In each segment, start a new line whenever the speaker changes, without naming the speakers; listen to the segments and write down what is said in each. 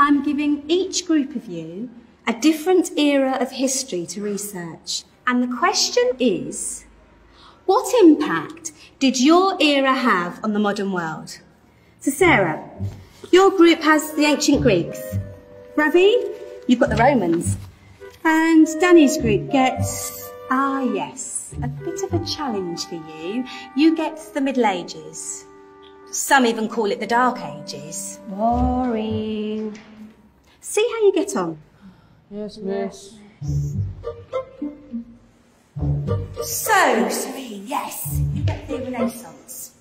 I'm giving each group of you a different era of history to research. And the question is, what impact did your era have on the modern world? So Sarah, your group has the ancient Greeks. Ravi, you've got the Romans. And Danny's group gets, yes, a bit of a challenge for you. You get the Middle Ages. Some even call it the Dark Ages.
Boring.
See how you get on.
Yes, miss.
So, Serene, yes, you get the Renaissance.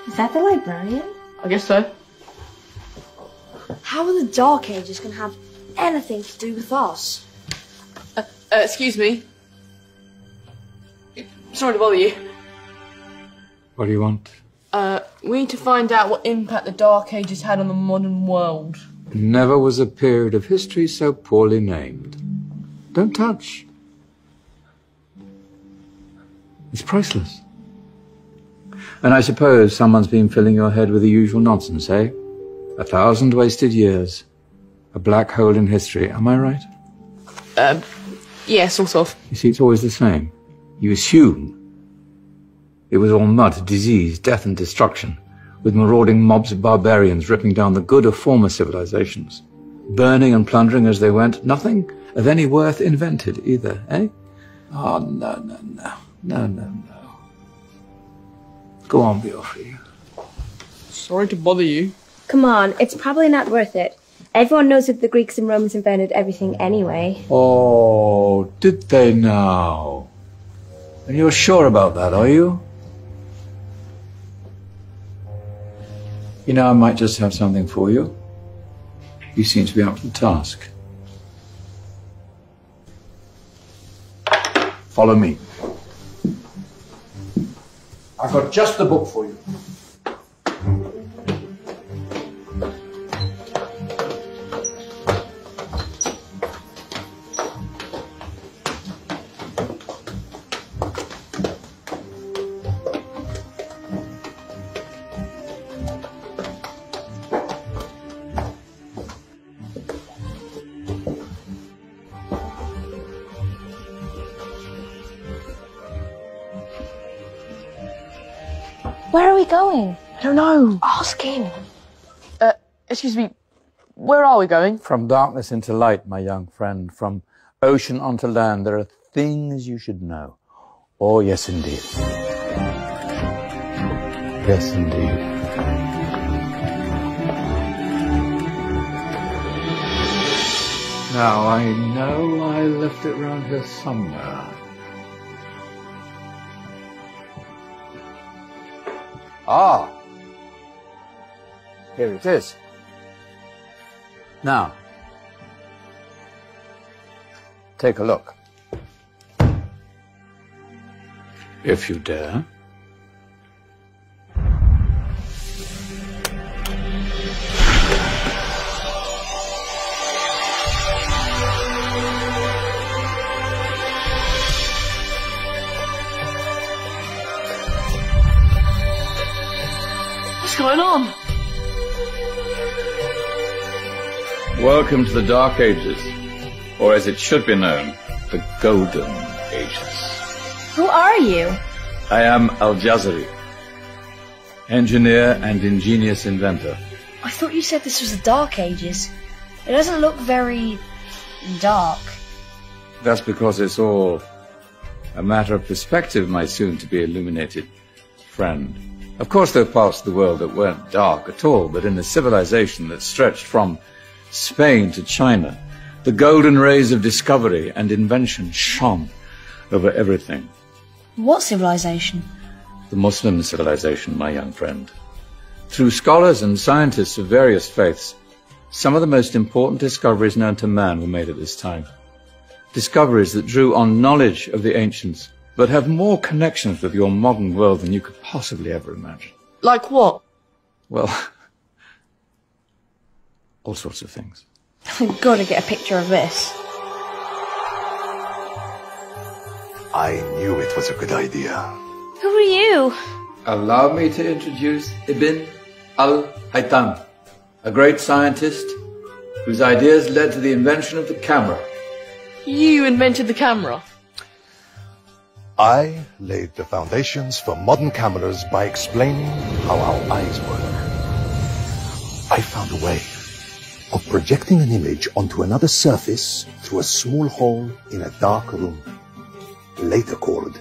Is that the librarian?
I guess so.
How are the Dark Ages going to have anything to do with us?
Excuse me. Sorry to bother you.
What do you want?
We need to find out what impact the Dark Ages had on the modern world.
Never was a period of history so poorly named. Don't touch. It's priceless. And I suppose someone's been filling your head with the usual nonsense, eh? 1,000 wasted years. A black hole in history, am I right?
Yeah, sort of.
You see, it's always the same. You assume it was all mud, disease, death and destruction, with marauding mobs of barbarians ripping down the good of former civilizations, burning and plundering as they went, nothing of any worth invented either, eh? Oh, no. Go on, Beofrey.
Sorry to bother you.
Come on, it's probably not worth it. Everyone knows that the Greeks and Romans invented everything anyway.
Oh, did they now? And you're sure about that, are you? You know, I might just have something for you. You seem to be up to the task. Follow me. I've got just the book for you.
Where are we going?
I don't know.
Ask him.
Excuse me. Where are we going?
From darkness into light, my young friend. From ocean onto land, there are things you should know. Oh, yes, indeed. Yes, indeed. Now, I know I left it round here somewhere. Ah, here it is. Now, take a look. If you dare.
What's going on?
Welcome to the Dark Ages, or as it should be known, the Golden Ages.
Who are you?
I am Al-Jazari, engineer and ingenious inventor.
I thought you said this was the Dark Ages. It doesn't look very dark.
That's because it's all a matter of perspective, my soon-to-be illuminated friend. Of course, there are parts of the world that weren't dark at all, but in a civilization that stretched from Spain to China, the golden rays of discovery and invention shone over everything.
What civilization?
The Muslim civilization, my young friend. Through scholars and scientists of various faiths, some of the most important discoveries known to man were made at this time. Discoveries that drew on knowledge of the ancients, but have more connections with your modern world than you could possibly ever imagine.
Like what?
Well, all sorts of things.
I've got to get a picture of this.
I knew it was a good idea.
Who are you?
Allow me to introduce Ibn al-Haytham, a great scientist whose ideas led to the invention of the camera.
You invented the camera?
I laid the foundations for modern cameras by explaining how our eyes work. I found a way of projecting an image onto another surface through a small hole in a dark room, later called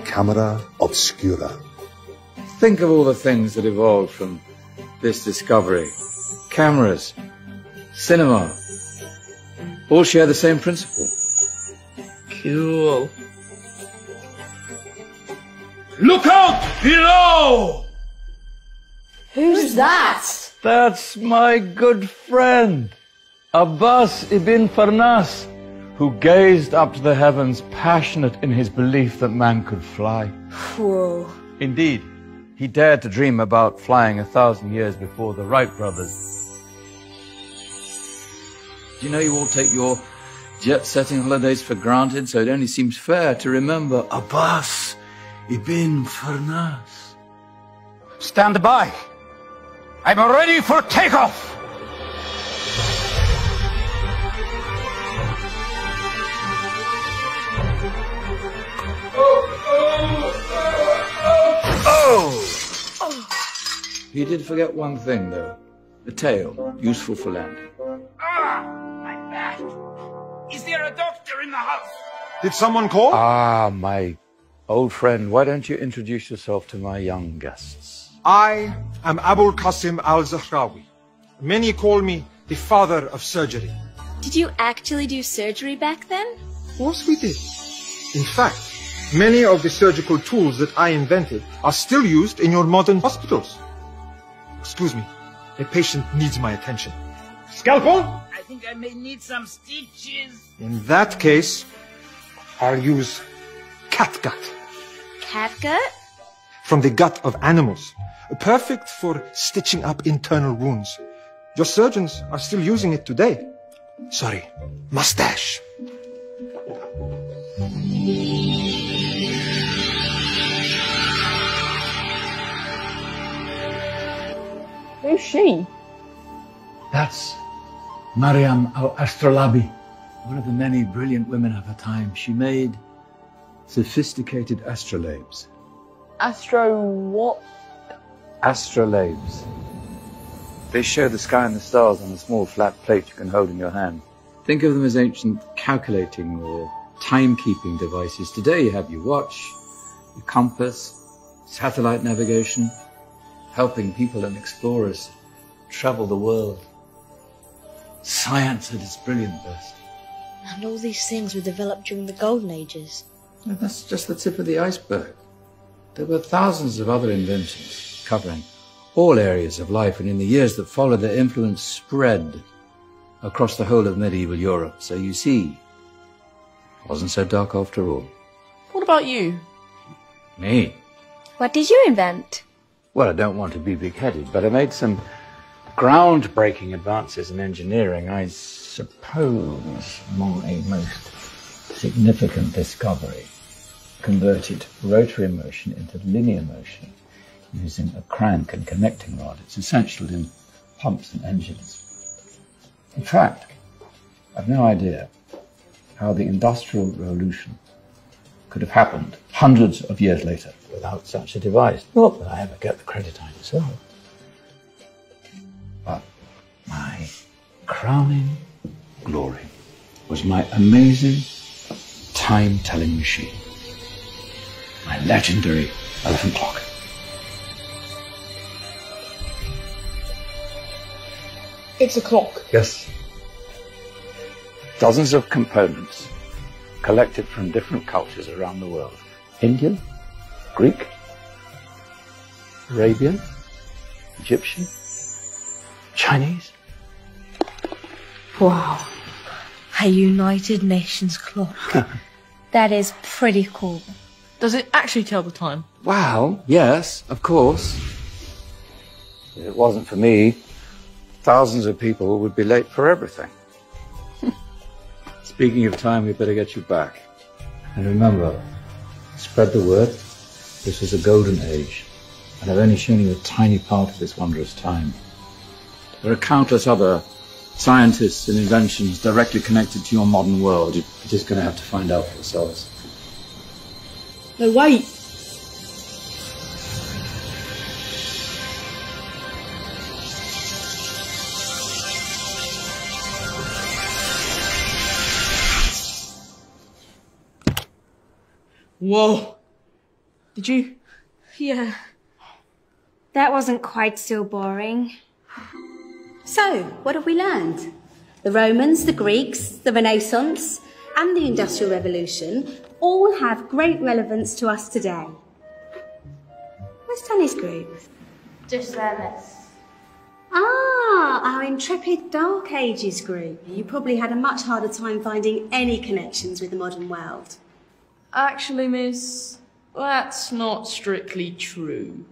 camera obscura.
Think of all the things that evolved from this discovery. Cameras, cinema, all share the same principle.
Cool.
Look out below!
Who's that?
That's my good friend, Abbas ibn Farnas, who gazed up to the heavens, passionate in his belief that man could fly.
Whoa.
Indeed, he dared to dream about flying 1,000 years before the Wright brothers. Do you know you all take your jet-setting holidays for granted, so it only seems fair to remember Abbas ibn Farnas.
Stand by. I'm ready for takeoff.
He did forget one thing, though. The tail, useful for landing.
My back. Is there a doctor in the house?
Did someone call?
Ah, my old friend, why don't you introduce yourself to my young guests?
I am Abul Qasim al-Zahrawi. Many call me the father of surgery.
Did you actually do surgery back then?
Of course we did. In fact, many of the surgical tools that I invented are still used in your modern hospitals. Excuse me, a patient needs my attention. Scalpel?
I think I may need some stitches.
In that case, I'll use catgut.
Catgut?
From the gut of animals. Perfect for stitching up internal wounds. Your surgeons are still using it today. Sorry, mustache.
Who's she?
That's Maryam al-Astrolabi, one of the many brilliant women of her time. She made sophisticated astrolabes.
Astro what?
Astrolabes. They show the sky and the stars on a small flat plate you can hold in your hand. Think of them as ancient calculating or timekeeping devices. Today you have your watch, your compass, satellite navigation, helping people and explorers travel the world. Science at its brilliant best.
And all these things were developed during the Golden Ages.
And that's just the tip of the iceberg. There were thousands of other inventions covering all areas of life, and in the years that followed, their influence spread across the whole of medieval Europe. So you see, it wasn't so dark after all.
What about you?
Me?
What did you invent?
Well, I don't want to be big-headed, but I made some groundbreaking advances in engineering. I suppose my most significant discovery converted rotary motion into linear motion using a crank and connecting rod. It's essential in pumps and engines. In fact, I've no idea how the Industrial Revolution could have happened hundreds of years later without such a device. Not that I ever get the credit I deserve. But my crowning glory was my amazing time-telling machine. My legendary elephant clock.
It's a clock.
Yes. Dozens of components collected from different cultures around the world. Indian, Greek, Arabian, Egyptian, Chinese.
Wow. A United Nations clock.
That is pretty cool.
Does it actually tell the time?
Wow, yes, of course. If it wasn't for me, thousands of people would be late for everything. Speaking of time, we better get you back. And remember, spread the word. This was a golden age And I've only shown you a tiny part of this wondrous time. There are countless other scientists and inventions directly connected to your modern world. You're just going to have to find out for yourselves.
No, wait. Whoa. Did you?
Yeah. That wasn't quite so boring.
So, what have we learned? The Romans, the Greeks, the Renaissance, and the Industrial Revolution all have great relevance to us today. Where's Danny's group?
Just there, miss.
Ah, our intrepid Dark Ages group. You probably had a much harder time finding any connections with the modern world.
Actually, miss, that's not strictly true.